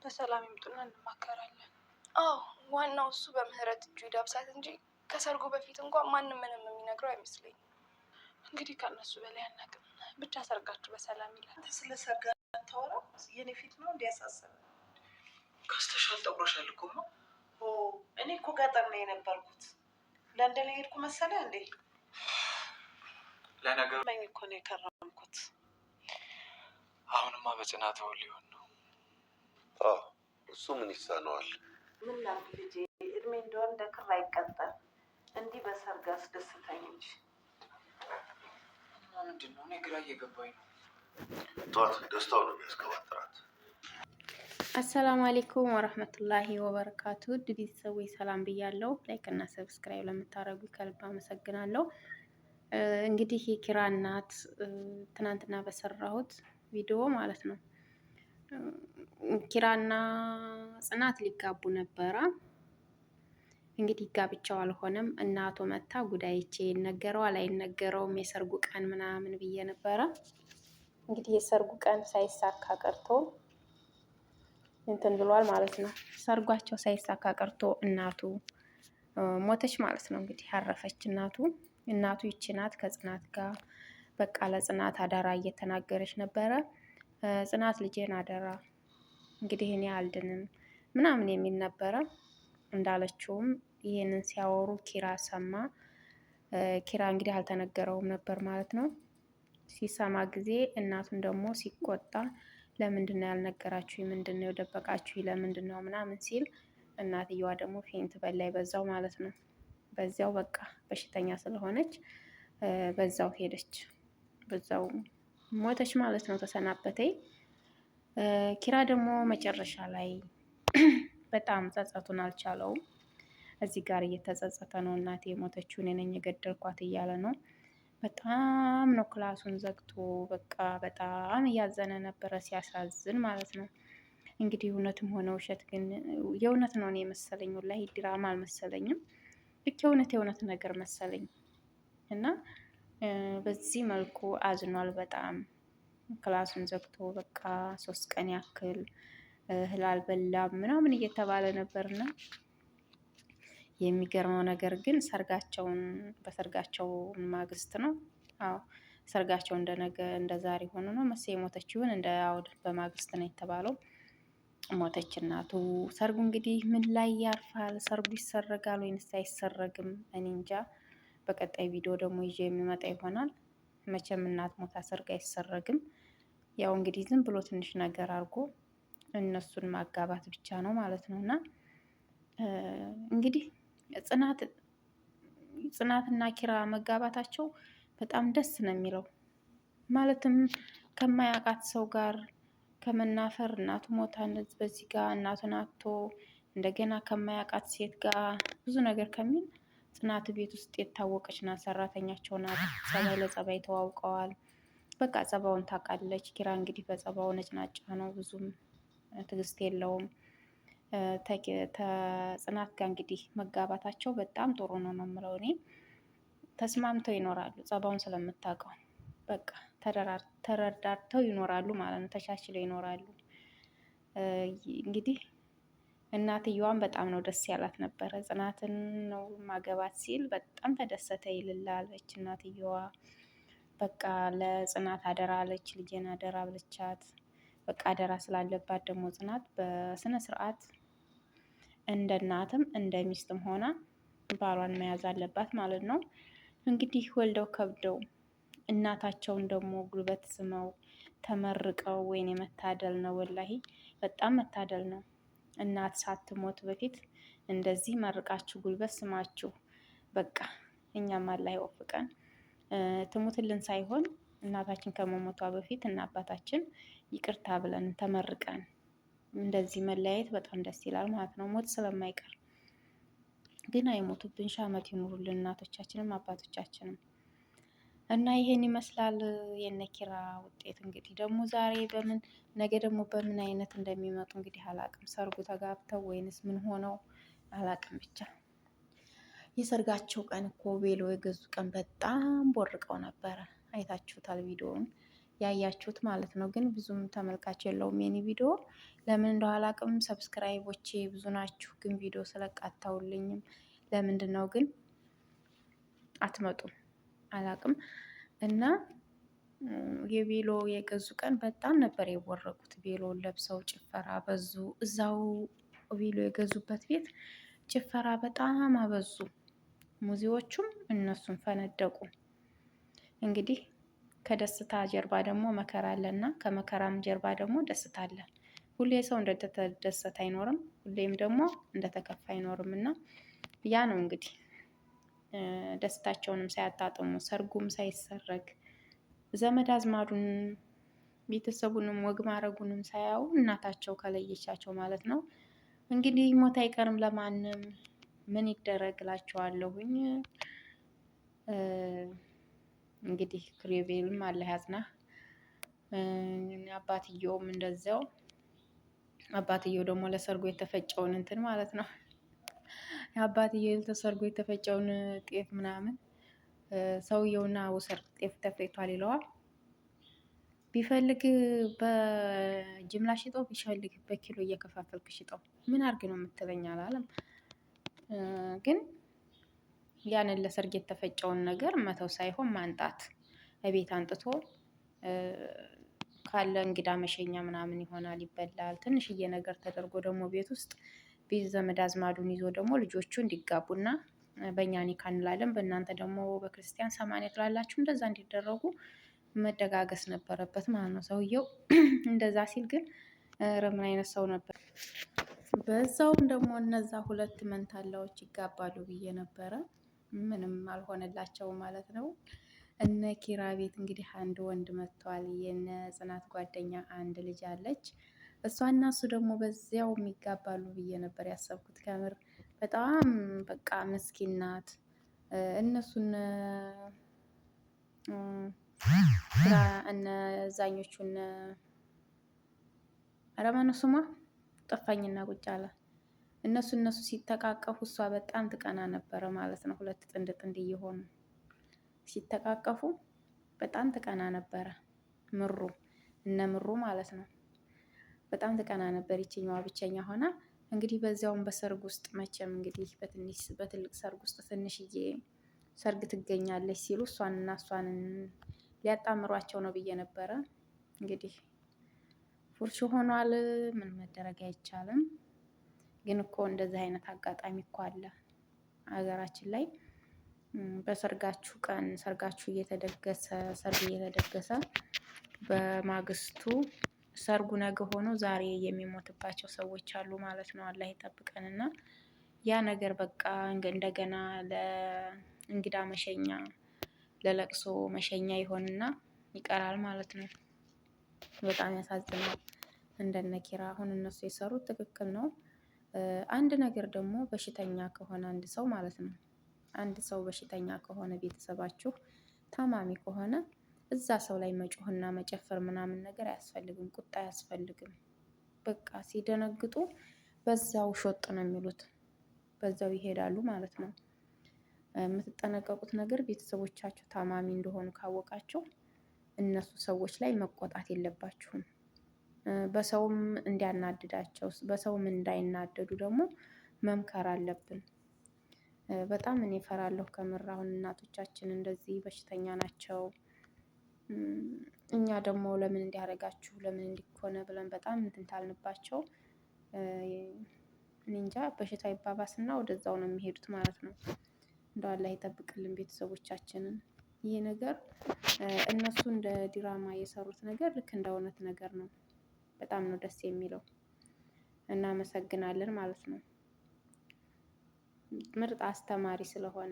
በሰላም ይምጡና እንማከራለን። አዎ ዋናው እሱ በምህረት እጁ ይዳብሳት እንጂ ከሰርጉ በፊት እንኳን ማንም ምንም የሚነግረው አይመስለኝም። እንግዲህ ከእነሱ በላይ አናውቅም። ብቻ ሰርጋችሁ በሰላም ይላል። ስለ ሰርግ ታወራ የኔ ፊት ነው እንዲያሳስብ ከስተሻል ጠቁረሻል እኮ ነው። እኔ እኮ ገጠር ነው የነበርኩት። ለንደን የሄድኩ መሰለ እንዴ? ለነገሩ መኝ እኮ ነው የከረምኩት። አሁንማ በጽናት ሊሆን ነው። እሱ ምን ይሳነዋል? ምን ላድርግ ልጄ፣ እድሜ እንደሆነ እንደ ክር አይቀጠል። እንዲህ በሰርግ አስደስተኝ እንጂ ምንድን ነው? እኔ ግራ እየገባኝ ነው። ጠዋት ደስታው ነው የሚያስቀባጥራት። አሰላሙ አሌይኩም ወረህመቱላሂ ወበረካቱ። ውድ ቤተሰቦች ሰላም ብያለሁ። ላይክ እና ሰብስክራይብ ለምታደርጉ ከልብ አመሰግናለሁ። እንግዲህ የኪራ እናት ትናንትና በሰራሁት ቪዲዮ ማለት ነው ኪራና ጽናት ሊጋቡ ነበረ። እንግዲህ ጋብቻው አልሆነም። እናቱ መታ ጉዳይቼ ይነገረዋል አይነገረውም የሰርጉ ቀን ምናምን ብዬ ነበረ። እንግዲህ የሰርጉ ቀን ሳይሳካ ቀርቶ እንትን ብሏል ማለት ነው። ሰርጓቸው ሳይሳካ ቀርቶ እናቱ ሞተች ማለት ነው። እንግዲህ አረፈች እናቱ። እናቱ ይቺ ናት ከጽናት ጋር በቃ ለጽናት አደራ እየተናገረች ነበረ። ጽናት ልጄን አደራ እንግዲህ እኔ አልድንም ምናምን የሚል ነበረ። እንዳለችውም ይህንን ሲያወሩ ኪራ ሰማ። ኪራ እንግዲህ አልተነገረውም ነበር ማለት ነው። ሲሰማ ጊዜ እናቱን ደግሞ ሲቆጣ ለምንድን ነው ያልነገራችሁ? ምንድን ነው የደበቃችሁ? ለምንድን ነው ምናምን ሲል እናትየዋ ደግሞ ፌንት በላይ በዛው ማለት ነው። በዛው በቃ በሽተኛ ስለሆነች በዛው ሄደች፣ በዛው ሞተች ማለት ነው። ተሰናበተኝ። ኪራ ደግሞ መጨረሻ ላይ በጣም ጸጸቱን አልቻለውም። እዚህ ጋር እየተጸጸተ ነው። እናቴ የሞተችው እኔ ነኝ የገደልኳት እያለ ነው። በጣም ነው ክላሱን ዘግቶ በቃ በጣም እያዘነ ነበረ። ሲያሳዝን ማለት ነው። እንግዲህ እውነትም ሆነ ውሸት ግን የእውነት ነው እኔ የመሰለኝ፣ ወላሂ ድራማ አልመሰለኝም። ልክ የእውነት ነገር መሰለኝ እና በዚህ መልኩ አዝኗል በጣም። ክላሱን ዘግቶ በቃ 3 ቀን ያክል እህል አልበላም ምናምን እየተባለ ነበርና የሚገርመው ነገር ግን በሰርጋቸው ማግስት ነው። አዎ ሰርጋቸው እንደ ዛሬ ሆኖ ነው መሰለኝ የሞተችውን እንደ አውድ በማግስት ነው የተባለው። ሞተች እናቱ። ሰርጉ እንግዲህ ምን ላይ ያርፋል? ሰርጉ ይሰረጋል ወይንስ አይሰረግም? እኔ እንጃ። በቀጣይ ቪዲዮ ደግሞ ይዤ የሚመጣ ይሆናል። መቼም እናት ሞታ ሰርግ አይሰረግም። ያው እንግዲህ ዝም ብሎ ትንሽ ነገር አድርጎ እነሱን ማጋባት ብቻ ነው ማለት ነው። እና እንግዲህ ጽናትና ኪራ መጋባታቸው በጣም ደስ ነው የሚለው። ማለትም ከማያውቃት ሰው ጋር ከመናፈር እናቱ ሞታ በዚህ ጋር እናቱን አጥቶ እንደገና ከማያውቃት ሴት ጋር ብዙ ነገር ከሚል ጽናት ቤት ውስጥ የታወቀች ናት፣ ሰራተኛቸው ናት። ጸባይ ለጸባይ ተዋውቀዋል። በቃ ጸባውን ታውቃለች። ኪራ እንግዲህ በጸባው ነጭናጫ ነው፣ ብዙም ትዕግስት የለውም። ተጽናት ጋር እንግዲህ መጋባታቸው በጣም ጥሩ ነው ነው የምለው እኔ። ተስማምተው ይኖራሉ፣ ጸባውን ስለምታውቀው በቃ ተረዳርተው ይኖራሉ ማለት ነው። ተቻችለው ይኖራሉ። እንግዲህ እናትየዋን በጣም ነው ደስ ያላት ነበረ። ጽናትን ነው ማገባት ሲል በጣም ተደሰተ ይልላለች እናትየዋ። በቃ ለጽናት አደራ አለች፣ ልጄን አደራ ብለቻት። በቃ አደራ ስላለባት ደግሞ ጽናት በስነ ስርዓት እንደ እናትም እንደ ሚስትም ሆና ባሏን መያዝ አለባት ማለት ነው። እንግዲህ ወልደው ከብደው እናታቸውን ደግሞ ጉልበት ስመው ተመርቀው፣ ወይኔ መታደል ነው ወላሂ በጣም መታደል ነው። እናት ሳትሞት በፊት እንደዚህ መርቃችሁ ጉልበት ስማችሁ በቃ እኛም አላህ ይወፍቀን። ትሙትልን ሳይሆን እናታችን ከመሞቷ በፊት እና አባታችን ይቅርታ ብለን ተመርቀን እንደዚህ መለያየት በጣም ደስ ይላል ማለት ነው። ሞት ስለማይቀር ግን አይሞቱብን፣ ሺህ ዓመት ይኑሩልን እናቶቻችንም አባቶቻችንም። እና ይሄን ይመስላል የነኪራ ውጤት። እንግዲህ ደግሞ ዛሬ ነገ ደግሞ በምን አይነት እንደሚመጡ እንግዲህ አላቅም። ሰርጉ ተጋብተው ወይንስ ምን ሆነው አላቅም። ብቻ የሰርጋቸው ቀን እኮ ቬሎ የገዙ ቀን በጣም ቦርቀው ነበረ። አይታችሁታል ቪዲዮውን። ያያችሁት ማለት ነው። ግን ብዙም ተመልካች የለውም የኔ ቪዲዮ ለምን እንደው አላቅም። ሰብስክራይቦቼ ብዙ ናችሁ፣ ግን ቪዲዮ ስለቅ አታውልኝም። ለምንድን ነው ግን አትመጡም? አላቅም። እና የቬሎ የገዙ ቀን በጣም ነበር የቦረቁት። ቬሎን ለብሰው ጭፈራ በዙ። እዛው ቬሎ የገዙበት ቤት ጭፈራ በጣም አበዙ። ሙዚዎቹም እነሱን ፈነደቁ። እንግዲህ ከደስታ ጀርባ ደግሞ መከራ አለና ከመከራም ጀርባ ደግሞ ደስታ አለ። ሁሌ ሰው እንደተደሰተ አይኖርም፣ ሁሌም ደግሞ እንደተከፋ አይኖርም። እና ያ ነው እንግዲህ ደስታቸውንም ሳያጣጥሙ ሰርጉም ሳይሰረግ ዘመድ አዝማዱን ቤተሰቡንም ወግ ማድረጉንም ሳያዩ እናታቸው ከለየቻቸው ማለት ነው። እንግዲህ ሞት አይቀርም ለማንም ምን ይደረግላቸዋለሁኝ። እንግዲህ ክሬቤልም አላህ ያጽናህ። አባትየውም እንደዚያው። አባትየው ደግሞ ለሰርጎ የተፈጨውን እንትን ማለት ነው አባትየው ለሰርጎ የተፈጨውን ጤፍ ምናምን ሰውየውና ውሰር ጤፍ ተፈጭቷል ይለዋል። ቢፈልግ በጅምላ ሽጠው፣ ቢፈልግ በኪሎ እየከፋፈልክ ሽጠው፣ ምን አድርግ ነው የምትለኝ አላለም። ግን ያንን ለሰርግ የተፈጨውን ነገር መተው ሳይሆን ማንጣት፣ እቤት አንጥቶ ካለ እንግዳ መሸኛ ምናምን ይሆናል፣ ይበላል። ትንሽዬ ነገር ተደርጎ ደግሞ ቤት ውስጥ ቤት ዘመድ አዝማዱን ይዞ ደግሞ ልጆቹ እንዲጋቡና በእኛ ኒካ እንላለን፣ በእናንተ ደግሞ በክርስቲያን 80 ትላላችሁ፣ እንደዛ እንዲደረጉ መደጋገስ ነበረበት ማለት ነው ሰውየው። እንደዛ ሲል ግን ምን አይነት ሰው ነበር? በዛውም ደግሞ እነዛ ሁለት መንታላዎች ይጋባሉ ብዬ ነበረ። ምንም አልሆነላቸው ማለት ነው። እነ ኪራ ቤት እንግዲህ አንድ ወንድ መጥቷል። የነ ጽናት ጓደኛ አንድ ልጅ አለች። እሷና እሱ ደግሞ በዚያው የሚጋባሉ ብዬ ነበር ያሰብኩት። ከምር በጣም በቃ ምስኪን ናት። እነሱን እነዛኞቹን ረመኑ ስሟ ጠፋኝና ቁጭ አለ። እነሱ ሲተቃቀፉ እሷ በጣም ትቀና ነበረ ማለት ነው። ሁለት ጥንድ ጥንድ እየሆኑ ሲተቃቀፉ በጣም ትቀና ነበረ። ምሩ ማለት ነው። በጣም ትቀና ነበር ይችኛዋ ብቸኛ ሆና። እንግዲህ በዚያውም በሰርግ ውስጥ መቼም እንግዲህ በትልቅ ሰርግ ውስጥ ትንሽዬ ሰርግ ትገኛለች ሲሉ እሷን ሊያጣምሯቸው ነው ብዬ ነበረ። እንግዲህ ፉርሽ ሆኗል። ምን መደረግ አይቻልም። ግን እኮ እንደዚህ አይነት አጋጣሚ እኮ አለ ሀገራችን ላይ። በሰርጋችሁ ቀን ሰርጋችሁ እየተደገሰ በማግስቱ ሰርጉ ነገ ሆኖ ዛሬ የሚሞትባቸው ሰዎች አሉ ማለት ነው። አላህ ይጠብቀንና ያ ነገር በቃ እንደገና ለእንግዳ መሸኛ ለለቅሶ መሸኛ ይሆንና ይቀራል ማለት ነው። በጣም ያሳዝናል። እንደነ ኪራ አሁን እነሱ የሰሩት ትክክል ነው። አንድ ነገር ደግሞ በሽተኛ ከሆነ አንድ ሰው ማለት ነው፣ አንድ ሰው በሽተኛ ከሆነ ቤተሰባችሁ ታማሚ ከሆነ እዛ ሰው ላይ መጮህና መጨፈር ምናምን ነገር አያስፈልግም። ቁጣ አያስፈልግም። በቃ ሲደነግጡ በዛው ሾጥ ነው የሚሉት፣ በዛው ይሄዳሉ ማለት ነው። የምትጠነቀቁት ነገር ቤተሰቦቻችሁ ታማሚ እንደሆኑ ካወቃችሁ እነሱ ሰዎች ላይ መቆጣት የለባችሁም። በሰውም እንዲያናድዳቸው በሰውም እንዳይናደዱ ደግሞ መምከር አለብን። በጣም እኔ እፈራለሁ ከምር። አሁን እናቶቻችን እንደዚህ በሽተኛ ናቸው። እኛ ደግሞ ለምን እንዲያደርጋችሁ ለምን እንዲኮነ ብለን በጣም እንትን ታልንባቸው እኔ እንጃ በሽታ ይባባስና ወደዛው ነው የሚሄዱት ማለት ነው። እንደው አላህ ይጠብቅልን ቤተሰቦቻችንን። ይሄ ነገር እነሱ እንደ ድራማ የሰሩት ነገር ልክ እንደ እውነት ነገር ነው። በጣም ነው ደስ የሚለው። እናመሰግናለን ማለት ነው። ምርጥ አስተማሪ ስለሆነ